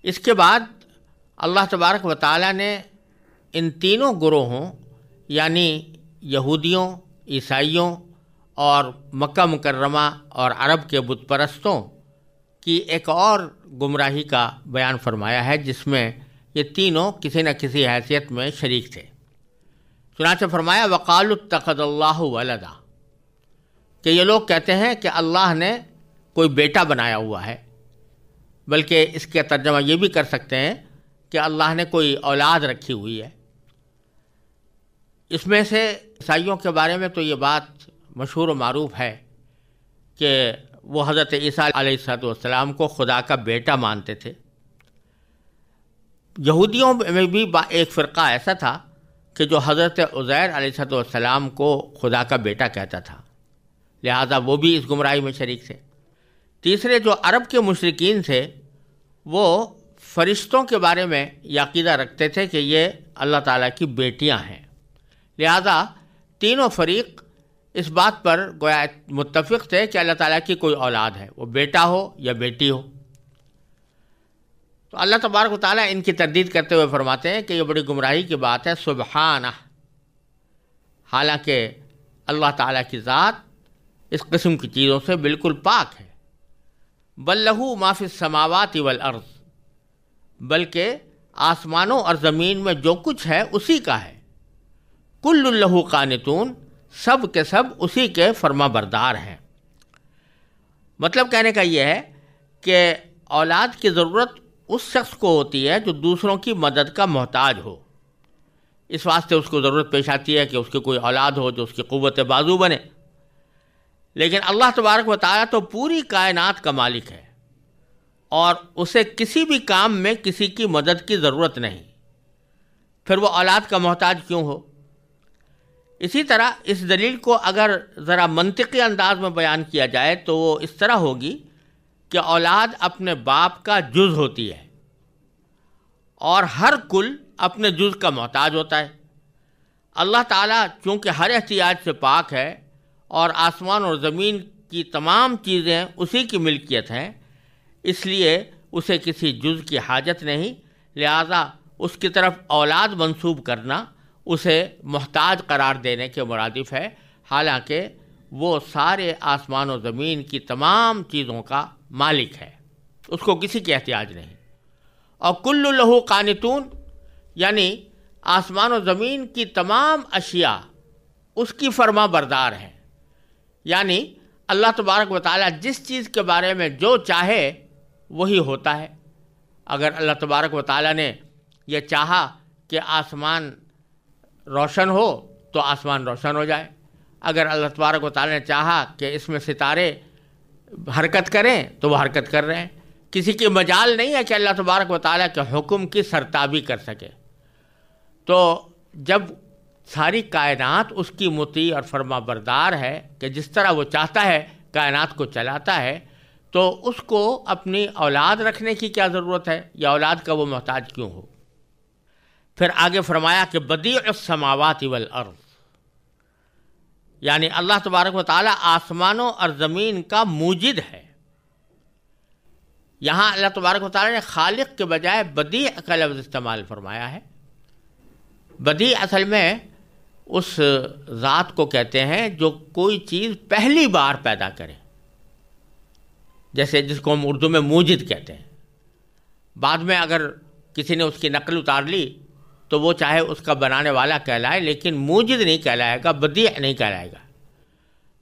اس کے بعد اللہ تبارک و تعالیٰ نے ان تینوں گروہوں یعنی یہودیوں، عیسائیوں اور مکہ مکرمہ اور عرب کے بت پرستوں کی ایک اور گمراہی کا بیان فرمایا ہے، جس میں یہ تینوں کسی نہ کسی حیثیت میں شریک تھے۔ چنانچہ فرمایا وقالوا اتخذ اللہ ولدا، کہ یہ لوگ کہتے ہیں کہ اللہ نے کوئی بیٹا بنایا ہوا ہے، بلکہ اس کا ترجمہ یہ بھی کر سکتے ہیں کہ اللہ نے کوئی اولاد رکھی ہوئی ہے۔ اس میں سے عیسائیوں کے بارے میں تو یہ بات مشہور و معروف ہے کہ وہ حضرت عیسیٰ علیہ السلام کو خدا کا بیٹا مانتے تھے۔ یہودیوں میں بھی ایک فرقہ ایسا تھا کہ جو حضرت عزیر علیہ السلام کو خدا کا بیٹا کہتا تھا، لہذا وہ بھی اس گمراہی میں شریک تھے۔ تیسرے جو عرب کے مشرکین تھے وہ فرشتوں کے بارے میں یہ عقیدہ رکھتے تھے کہ یہ اللہ تعالیٰ کی بیٹیاں ہیں، لہذا تینوں فریق اس بات پر گویا متفق تھے کہ اللہ تعالیٰ کی کوئی اولاد ہے، وہ بیٹا ہو یا بیٹی ہو۔ تو اللہ تبارک و تعالیٰ ان کی تردید کرتے ہوئے فرماتے ہیں کہ یہ بڑی گمراہی کی بات ہے، سبحانہ، حالانکہ اللہ تعالیٰ کی ذات اس قسم کی چیزوں سے بالکل پاک ہے۔ بل لہ ما فی السماوات والارض، بلکہ آسمانوں اور زمین میں جو کچھ ہے اسی کا ہے۔ کل لہ قانتون، سب کے سب اسی کے فرما بردار ہیں۔ مطلب کہنے کا یہ ہے کہ اولاد کی ضرورت اس شخص کو ہوتی ہے جو دوسروں کی مدد کا محتاج ہو، اس واسطے اس کو ضرورت پیش آتی ہے کہ اس کی کوئی اولاد ہو جو اس کی قوت بازو بنے۔ لیکن اللہ تبارک و تعالیٰ تو پوری کائنات کا مالک ہے اور اسے کسی بھی کام میں کسی کی مدد کی ضرورت نہیں، پھر وہ اولاد کا محتاج کیوں ہو؟ اسی طرح اس دلیل کو اگر ذرا منطقی انداز میں بیان کیا جائے تو وہ اس طرح ہوگی کہ اولاد اپنے باپ کا جز ہوتی ہے اور ہر کل اپنے جز کا محتاج ہوتا ہے۔ اللہ تعالیٰ چونکہ ہر احتیاج سے پاک ہے اور آسمان اور زمین کی تمام چیزیں اسی کی ملکیت ہیں، اس لیے اسے کسی جز کی حاجت نہیں، لہذا اس کی طرف اولاد منسوب کرنا اسے محتاج قرار دینے کے مرادف ہے، حالانکہ وہ سارے آسمان و زمین کی تمام چیزوں کا مالک ہے، اس کو کسی کی احتیاج نہیں۔ اور کل لہ قانتون، یعنی آسمان و زمین کی تمام اشیاء اس کی فرما بردار ہیں، یعنی اللہ تبارک و تعالیٰ جس چیز کے بارے میں جو چاہے وہی ہوتا ہے۔ اگر اللہ تبارک و تعالیٰ نے یہ چاہا کہ آسمان روشن ہو تو آسمان روشن ہو جائے، اگر اللہ تبارک و تعالیٰ نے چاہا کہ اس میں ستارے حرکت کریں تو وہ حرکت کر رہے ہیں۔ کسی کی مجال نہیں ہے کہ اللہ تبارک و تعالیٰ کے حکم کی سرتابی کر سکے۔ تو جب ساری کائنات اس کی مطیع اور فرما بردار ہے کہ جس طرح وہ چاہتا ہے کائنات کو چلاتا ہے، تو اس کو اپنی اولاد رکھنے کی کیا ضرورت ہے، یا اولاد کا وہ محتاج کیوں ہو؟ پھر آگے فرمایا کہ بدیع السماوات والارض، یعنی اللہ تبارک و تعالیٰ آسمانوں اور زمین کا موجد ہے۔ یہاں اللہ تبارک و تعالیٰ نے خالق کے بجائے بدیع کا لفظ استعمال فرمایا ہے۔ بدیع اصل میں اس ذات کو کہتے ہیں جو کوئی چیز پہلی بار پیدا کرے، جیسے جس کو ہم اردو میں موجد کہتے ہیں۔ بعد میں اگر کسی نے اس کی نقل اتار لی تو وہ چاہے اس کا بنانے والا کہلائے، لیکن موجد نہیں کہلائے گا، بدیع نہیں کہلائے گا۔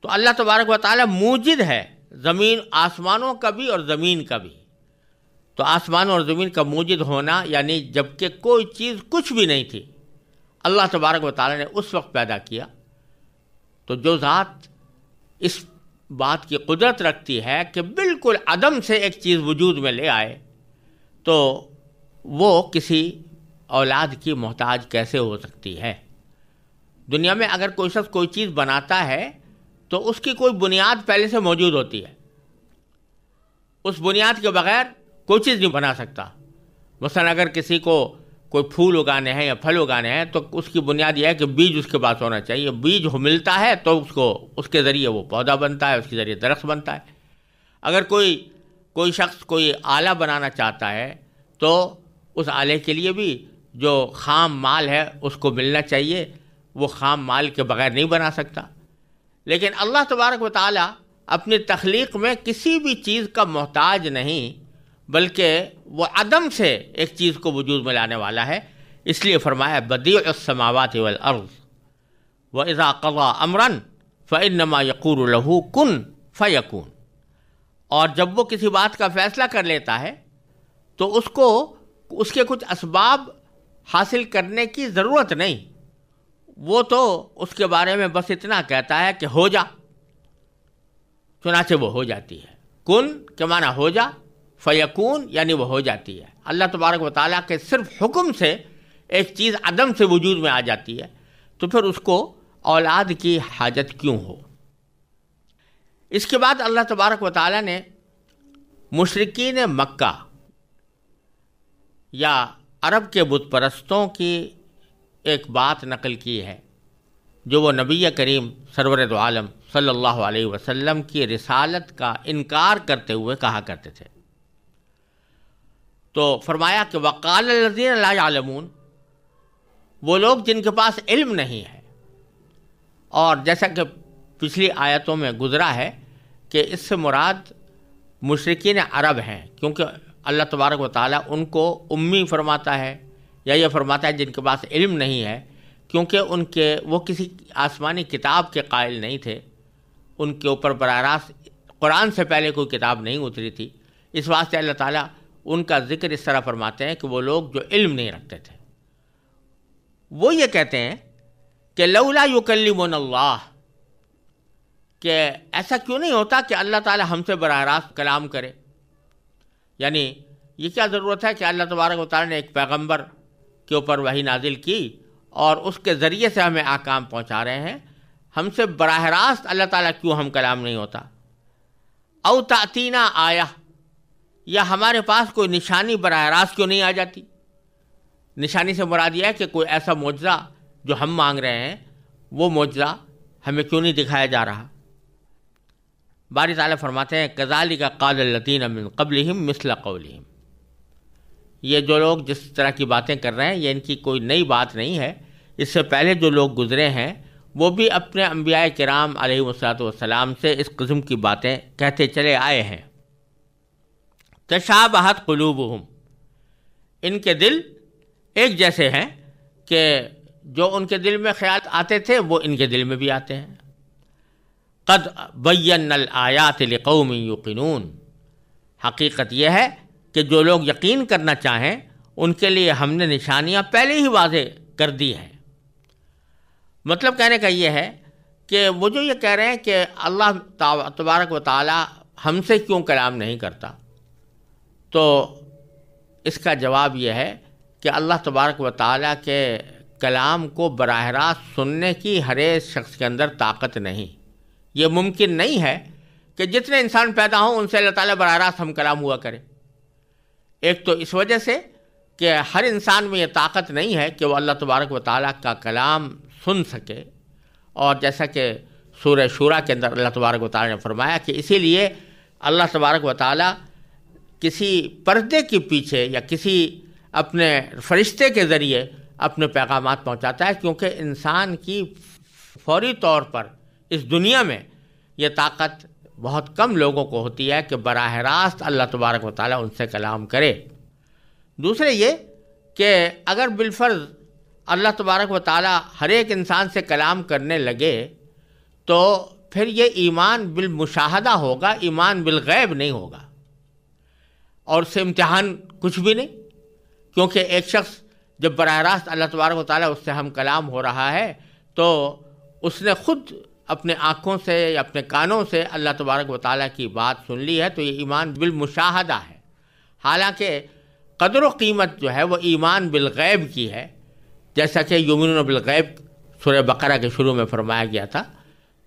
تو اللہ تبارک و تعالیٰ موجد ہے، زمین آسمانوں کا بھی اور زمین کا بھی۔ تو آسمانوں اور زمین کا موجد ہونا یعنی جب کہ کوئی چیز کچھ بھی نہیں تھی، اللہ تبارک و تعالیٰ نے اس وقت پیدا کیا۔ تو جو ذات اس بات کی قدرت رکھتی ہے کہ بالکل عدم سے ایک چیز وجود میں لے آئے، تو وہ کسی اولاد کی محتاج کیسے ہو سکتی ہے؟ دنیا میں اگر کوئی شخص کوئی چیز بناتا ہے تو اس کی کوئی بنیاد پہلے سے موجود ہوتی ہے، اس بنیاد کے بغیر کوئی چیز نہیں بنا سکتا۔ مثلا اگر کسی کو کوئی پھول اگانے ہیں یا پھل اگانے ہیں تو اس کی بنیاد یہ ہے کہ بیج اس کے پاس ہونا چاہیے، بیج ملتا ہے تو اس کے ذریعے وہ پودا بنتا ہے، اس کے ذریعے درخت بنتا ہے۔ اگر کوئی شخص کوئی آلہ بنانا چاہتا ہے تو اس آلے کے لیے بھی جو خام مال ہے اس کو ملنا چاہیے، وہ خام مال کے بغیر نہیں بنا سکتا۔ لیکن اللہ تبارک و تعالی اپنی تخلیق میں کسی بھی چیز کا محتاج نہیں، بلکہ وہ عدم سے ایک چیز کو وجود میں لانے والا ہے۔ اس لیے فرمایا بدیع السماوات والارض واذا قضى امرا فانما يقول له کن فیکون، اور جب وہ کسی بات کا فیصلہ کر لیتا ہے تو اس کو اس کے کچھ اسباب حاصل کرنے کی ضرورت نہیں، وہ تو اس کے بارے میں بس اتنا کہتا ہے کہ ہو جا، چنانچہ وہ ہو جاتی ہے۔ کن کے معنی ہو جا، فیکون یعنی وہ ہو جاتی ہے۔ اللہ تبارک و تعالیٰ کے صرف حکم سے ایک چیز عدم سے وجود میں آ جاتی ہے، تو پھر اس کو اولاد کی حاجت کیوں ہو؟ اس کے بعد اللہ تبارک و تعالیٰ نے مشرکین مکہ یا عرب کے بت پرستوں کی ایک بات نقل کی ہے جو وہ نبی کریم سرور دو عالم صلی اللہ علیہ وسلم کی رسالت کا انکار کرتے ہوئے کہا کرتے تھے۔ تو فرمایا کہ وقال الذین لا یعلمون، وہ لوگ جن کے پاس علم نہیں ہے، اور جیسا کہ پچھلی آیتوں میں گزرا ہے کہ اس سے مراد مشرکین عرب ہیں، کیونکہ اللہ تبارک و تعالیٰ ان کو امی فرماتا ہے یا یہ فرماتا ہے جن کے پاس علم نہیں ہے، کیونکہ وہ کسی آسمانی کتاب کے قائل نہیں تھے، ان کے اوپر براہ راست قرآن سے پہلے کوئی کتاب نہیں اتری تھی۔ اس واسطے اللہ تعالیٰ ان کا ذکر اس طرح فرماتے ہیں کہ وہ لوگ جو علم نہیں رکھتے تھے، وہ یہ کہتے ہیں کہ لولا یکلمنا اللہ، کہ ایسا کیوں نہیں ہوتا کہ اللہ تعالیٰ ہم سے براہ راست کلام کرے، یعنی یہ کیا ضرورت ہے کہ اللہ تبارک و تعالیٰ نے ایک پیغمبر کے اوپر وحی نازل کی اور اس کے ذریعے سے ہمیں احکام پہنچا رہے ہیں، ہم سے براہ راست اللہ تعالیٰ کیوں ہم کلام نہیں ہوتا؟ او تأتینا آیہ، یا ہمارے پاس کوئی نشانی براہ راست کیوں نہیں آ جاتی؟ نشانی سے مراد یہ ہے کہ کوئی ایسا معجزہ جو ہم مانگ رہے ہیں وہ معجزہ ہمیں کیوں نہیں دکھایا جا رہا؟ باری تعالیٰ فرماتے ہیں کذالک قال الذین من قبلہم مثل قولہم، یہ جو لوگ جس طرح کی باتیں کر رہے ہیں یہ ان کی کوئی نئی بات نہیں ہے، اس سے پہلے جو لوگ گزرے ہیں وہ بھی اپنے انبیاء کرام علیہ الصلوۃ والسلام سے اس قسم کی باتیں کہتے چلے آئے ہیں۔ تشابہت قلوبہم، ان کے دل ایک جیسے ہیں کہ جو ان کے دل میں خیال آتے تھے وہ ان کے دل میں بھی آتے ہیں۔ قد بینا الآیات لقوم یوقنون، حقیقت یہ ہے کہ جو لوگ یقین کرنا چاہیں ان کے لیے ہم نے نشانیاں پہلے ہی واضح کر دی ہیں۔ مطلب کہنے کا یہ ہے کہ وہ جو یہ کہہ رہے ہیں کہ اللہ تبارک و تعالی ہم سے کیوں کلام نہیں کرتا، تو اس کا جواب یہ ہے کہ اللہ تبارک و تعالیٰ کے کلام کو براہ راست سننے کی ہر ایک شخص کے اندر طاقت نہیں۔ یہ ممکن نہیں ہے کہ جتنے انسان پیدا ہوں ان سے اللہ تعالیٰ براہ راست ہم کلام ہوا کرے۔ ایک تو اس وجہ سے کہ ہر انسان میں یہ طاقت نہیں ہے کہ وہ اللہ تبارک و تعالیٰ کا کلام سن سکے، اور جیسا کہ سورہ شورا کے اندر اللہ تبارک و تعالیٰ نے فرمایا کہ اسی لیے اللہ تبارک و تعالیٰ کسی پردے کے پیچھے یا کسی اپنے فرشتے کے ذریعے اپنے پیغامات پہنچاتا ہے، کیونکہ انسان کی فوری طور پر اس دنیا میں یہ طاقت بہت کم لوگوں کو ہوتی ہے کہ براہ راست اللہ تبارک و تعالیٰ ان سے کلام کرے۔ دوسرے یہ کہ اگر بالفرض اللہ تبارک و تعالیٰ ہر ایک انسان سے کلام کرنے لگے تو پھر یہ ایمان بالمشاہدہ ہوگا، ایمان بالغیب نہیں ہوگا، اور اس سے امتحان کچھ بھی نہیں، کیونکہ ایک شخص جب براہ راست اللہ تبارک و تعالیٰ اس سے ہم کلام ہو رہا ہے تو اس نے خود اپنے آنکھوں سے یا اپنے کانوں سے اللہ تبارک و تعالیٰ کی بات سن لی ہے، تو یہ ایمان بالمشاہدہ ہے۔ حالانکہ قدر و قیمت جو ہے وہ ایمان بالغیب کی ہے، جیسا کہ یؤمنون بالغیب سورہ بقرہ کے شروع میں فرمایا گیا تھا۔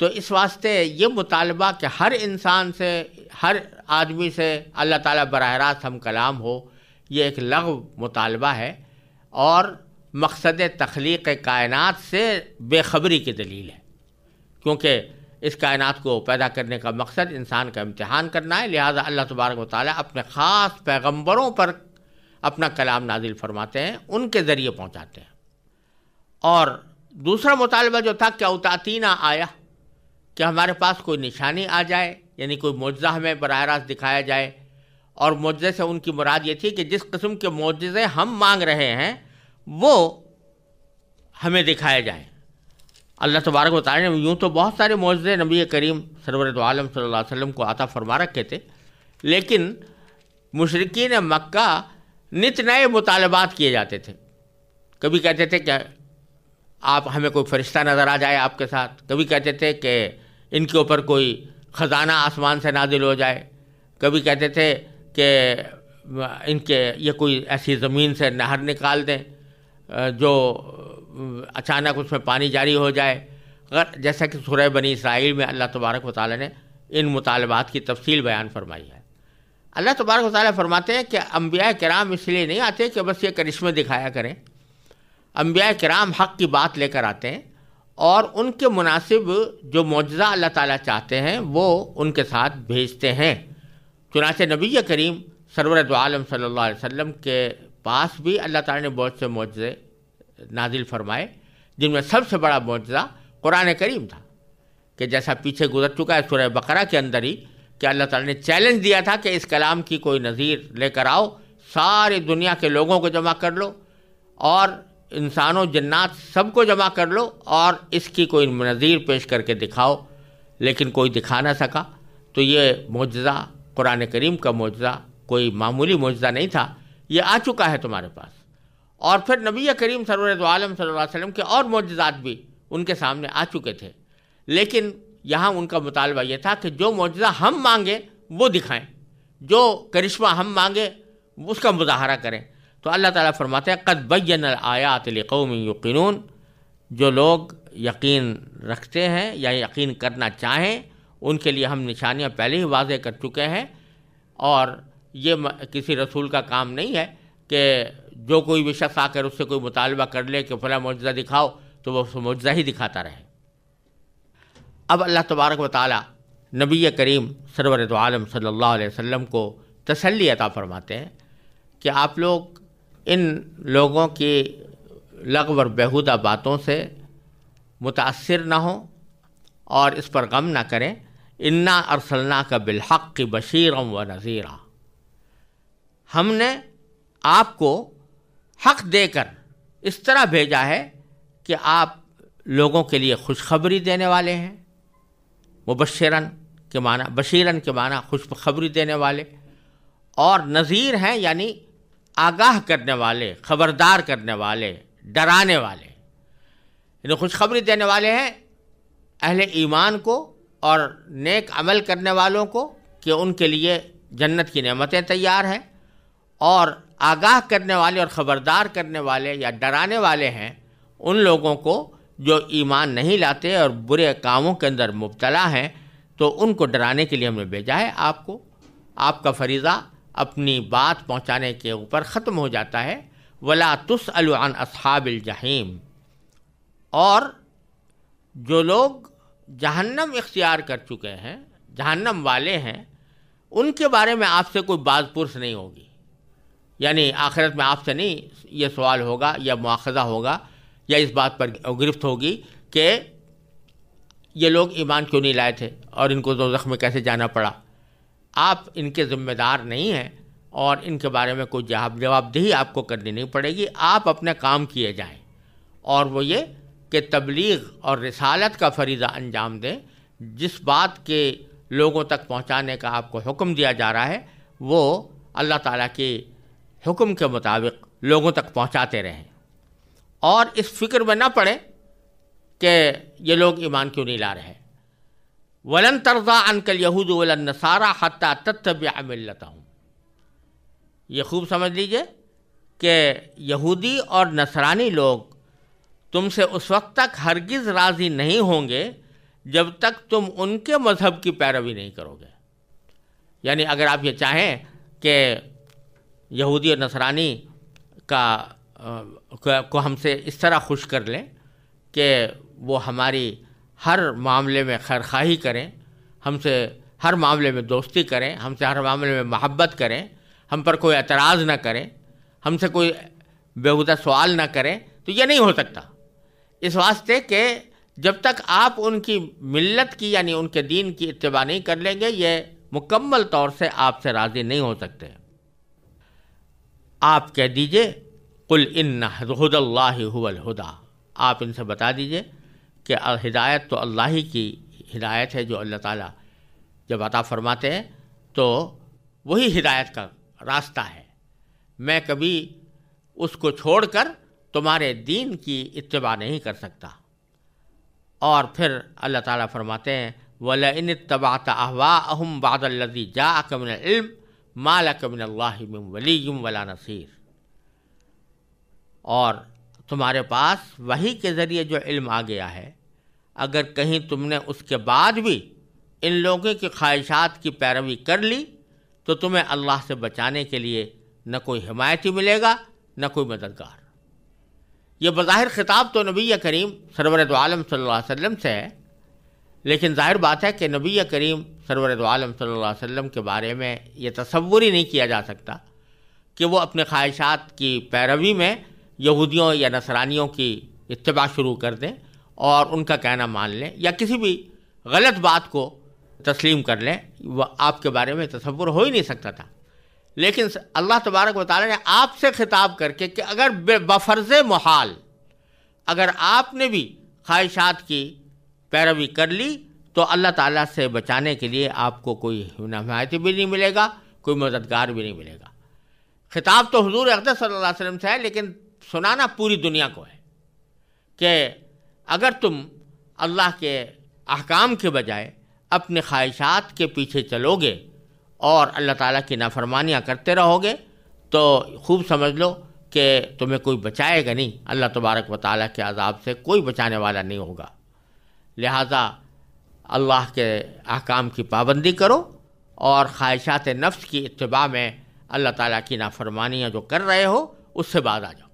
تو اس واسطے یہ مطالبہ کہ ہر انسان سے، ہر آدمی سے اللہ تعالیٰ براہ راست ہم کلام ہو، یہ ایک لغو مطالبہ ہے، اور مقصد تخلیق کائنات سے بے خبری کی دلیل ہے، کیونکہ اس کائنات کو پیدا کرنے کا مقصد انسان کا امتحان کرنا ہے، لہذا اللہ تبارک و تعالیٰ اپنے خاص پیغمبروں پر اپنا کلام نازل فرماتے ہیں، ان کے ذریعے پہنچاتے ہیں۔ اور دوسرا مطالبہ جو تھا کہ اوتاتینا آیا، کہ ہمارے پاس کوئی نشانی آ جائے، یعنی کوئی معجزہ ہمیں براہ راست دکھایا جائے۔ اور معجزے سے ان کی مراد یہ تھی کہ جس قسم کے معجزے ہم مانگ رہے ہیں وہ ہمیں دکھائے جائیں۔ اللہ تبارک و تعالیٰ نے یوں تو بہت سارے معجزے نبی کریم سرور دو عالم صلی اللہ علیہ وسلم کو عطا فرما رکھے تھے، لیکن مشرکین مکہ نت نئے مطالبات کیے جاتے تھے۔ کبھی کہتے تھے کہ آپ ہمیں کوئی فرشتہ نظر آ جائے آپ کے ساتھ، کبھی کہتے تھے کہ ان کے اوپر کوئی خزانہ آسمان سے نازل ہو جائے، کبھی کہتے تھے کہ ان کے یہ کوئی ایسی زمین سے نہر نکال دیں جو اچانک اس میں پانی جاری ہو جائے، جیسا کہ سورہ بنی اسرائیل میں اللہ تبارک و تعالیٰ نے ان مطالبات کی تفصیل بیان فرمائی ہے۔ اللہ تبارک و تعالیٰ فرماتے ہیں کہ انبیاء کرام اس لیے نہیں آتے کہ بس یہ کرشمے دکھایا کریں، انبیاء کرام حق کی بات لے کر آتے ہیں، اور ان کے مناسب جو معجزہ اللہ تعالیٰ چاہتے ہیں وہ ان کے ساتھ بھیجتے ہیں۔ چنانچہ نبی کریم سرور دو عالم صلی اللہ علیہ وسلم کے پاس بھی اللہ تعالیٰ نے بہت سے معجزے نازل فرمائے، جن میں سب سے بڑا معجزہ قرآن کریم تھا، کہ جیسا پیچھے گزر چکا ہے سورہ بقرہ کے اندر ہی، کہ اللہ تعالیٰ نے چیلنج دیا تھا کہ اس کلام کی کوئی نظیر لے کر آؤ، ساری دنیا کے لوگوں کو جمع کر لو اور انسانوں جنات سب کو جمع کر لو اور اس کی کوئی نظیر پیش کر کے دکھاؤ، لیکن کوئی دکھا نہ سکا۔ تو یہ معجزہ قرآن کریم کا معجزہ کوئی معمولی معجزہ نہیں تھا، یہ آ چکا ہے تمہارے پاس۔ اور پھر نبی کریم سرور دو عالم صلی اللہ علیہ وسلم کے اور معجزات بھی ان کے سامنے آ چکے تھے، لیکن یہاں ان کا مطالبہ یہ تھا کہ جو معجزہ ہم مانگیں وہ دکھائیں، جو کرشمہ ہم مانگیں اس کا مظاہرہ کریں۔ تو اللہ تعالیٰ فرماتے ہیں قد بین الآیات لقوم یوقنون، جو لوگ یقین رکھتے ہیں یا یقین کرنا چاہیں ان کے لیے ہم نشانیاں پہلے ہی واضح کر چکے ہیں۔ اور یہ کسی رسول کا کام نہیں ہے کہ جو کوئی بھی شخص آ کر اس سے کوئی مطالبہ کر لے کہ فلاں معجزہ دکھاؤ تو وہ معجزہ ہی دکھاتا رہے۔ اب اللہ تبارک و تعالیٰ نبی کریم سرور دو عالم صلی اللہ علیہ وسلم کو تسلی عطا فرماتے ہیں کہ آپ لوگ ان لوگوں کی لغو اور بیہودہ باتوں سے متاثر نہ ہوں اور اس پر غم نہ کریں۔ انا ارسلناک بالحق بشیرا و نذیرا، ہم نے آپ کو حق دے کر اس طرح بھیجا ہے کہ آپ لوگوں کے لیے خوشخبری دینے والے ہیں۔ مبشرن کے معنی، بشیرن کے معنی خوشخبری دینے والے، اور نذیر ہیں یعنی آگاہ کرنے والے، خبردار کرنے والے، ڈرانے والے۔ یعنی خوشخبری دینے والے ہیں اہل ایمان کو اور نیک عمل کرنے والوں کو کہ ان کے لیے جنت کی نعمتیں تیار ہیں، اور آگاہ کرنے والے اور خبردار کرنے والے یا ڈرانے والے ہیں ان لوگوں کو جو ایمان نہیں لاتے اور برے کاموں کے اندر مبتلا ہیں، تو ان کو ڈرانے کے لیے ہم نے بھیجا ہے آپ کو۔ آپ کا فریضہ اپنی بات پہنچانے کے اوپر ختم ہو جاتا ہے۔ وَلَا تُسْأَلُ عَنْ أَصْحَابِ الْجَحِيمِ، اور جو لوگ جہنم اختیار کر چکے ہیں، جہنم والے ہیں، ان کے بارے میں آپ سے کوئی باز پرس نہیں ہوگی۔ یعنی آخرت میں آپ سے نہیں یہ سوال ہوگا یا مواخذہ ہوگا یا اس بات پر گرفت ہوگی کہ یہ لوگ ایمان کیوں نہیں لائے تھے اور ان کو دوزخ میں کیسے جانا پڑا۔ آپ ان کے ذمہ دار نہیں ہیں اور ان کے بارے میں کوئی جواب دہی آپ کو کرنی نہیں پڑے گی، آپ اپنے کام کیے جائیں، اور وہ یہ کہ تبلیغ اور رسالت کا فریضہ انجام دیں۔ جس بات کے لوگوں تک پہنچانے کا آپ کو حکم دیا جا رہا ہے وہ اللہ تعالیٰ کے حکم کے مطابق لوگوں تک پہنچاتے رہیں، اور اس فکر میں نہ پڑیں کہ یہ لوگ ایمان کیوں نہیں لا رہے۔ وَلَن تَرْضَىٰ عَنْكَ الْيَهُودُ وَلَا النَّصَارَىٰ حَتَّىٰ تَتَّبِعَ مِلَّتَهُمْ، یہ خوب سمجھ لیجئے کہ یہودی اور نصرانی لوگ تم سے اس وقت تک ہرگز راضی نہیں ہوں گے جب تک تم ان کے مذہب کی پیروی نہیں کرو گے۔ یعنی اگر آپ یہ چاہیں کہ یہودی اور نصرانی کو ہم سے اس طرح خوش کر لیں کہ وہ ہماری ہر معاملے میں خیرخواہی کریں، ہم سے ہر معاملے میں دوستی کریں، ہم سے ہر معاملے میں محبت کریں، ہم پر کوئی اعتراض نہ کریں، ہم سے کوئی بیہودہ سوال نہ کریں، تو یہ نہیں ہو سکتا، اس واسطے کہ جب تک آپ ان کی ملت کی یعنی ان کے دین کی اتباع نہیں کر لیں گے، یہ مکمل طور سے آپ سے راضی نہیں ہو سکتے۔ آپ کہہ دیجئے قل ان ھدی اللہ ھو الھدی، آپ ان سے بتا دیجئے کہ ہدایت تو اللہ ہی کی ہدایت ہے، جو اللہ تعالیٰ جب عطا فرماتے ہیں تو وہی ہدایت کا راستہ ہے، میں کبھی اس کو چھوڑ کر تمہارے دین کی اتباع نہیں کر سکتا۔ اور پھر اللہ تعالیٰ فرماتے ہیں وَلَئِنِ اتَّبَعْتَ أَهْوَاءَهُمْ بَعْدَ الَّذِي جَاءَكَ مِنَ الْعِلْمِ مَا لَكَ مِنَ اللَّهِ مِنْ وَلِيٍّ وَلَا نَصِيرٍ، اور تمہارے پاس وحی کے ذریعے جو علم آ گیا ہے، اگر کہیں تم نے اس کے بعد بھی ان لوگوں کی خواہشات کی پیروی کر لی تو تمہیں اللہ سے بچانے کے لیے نہ کوئی حمایتی ملے گا نہ کوئی مددگار۔ یہ بظاہر خطاب تو نبی کریم سرور دو عالم صلی اللہ علیہ وسلم سے ہے، لیکن ظاہر بات ہے کہ نبی کریم سرور دو عالم صلی اللہ علیہ وسلم کے بارے میں یہ تصور ہی نہیں کیا جا سکتا کہ وہ اپنے خواہشات کی پیروی میں یہودیوں یا نصرانیوں کی اتباع شروع کر دیں اور ان کا کہنا مان لیں، یا کسی بھی غلط بات کو تسلیم کر لیں، وہ آپ کے بارے میں تصور ہو ہی نہیں سکتا تھا۔ لیکن اللہ تبارک و تعالیٰ نے آپ سے خطاب کر کے کہ اگر بفرض محال اگر آپ نے بھی خواہشات کی پیروی کر لی تو اللہ تعالیٰ سے بچانے کے لیے آپ کو کوئی حمایتی بھی نہیں ملے گا، کوئی مددگار بھی نہیں ملے گا۔ خطاب تو حضور اقدس صلی اللہ علیہ وسلم سے ہے، لیکن سنانا پوری دنیا کو ہے کہ اگر تم اللہ کے احکام کے بجائے اپنے خواہشات کے پیچھے چلو گے اور اللہ تعالیٰ کی نافرمانیاں کرتے رہو گے تو خوب سمجھ لو کہ تمہیں کوئی بچائے گا نہیں، اللہ تبارک و تعالیٰ کے عذاب سے کوئی بچانے والا نہیں ہوگا۔ لہٰذا اللہ کے احکام کی پابندی کرو اور خواہشات نفس کی اتباع میں اللہ تعالیٰ کی نافرمانیاں جو کر رہے ہو اس سے باز آ جاؤ۔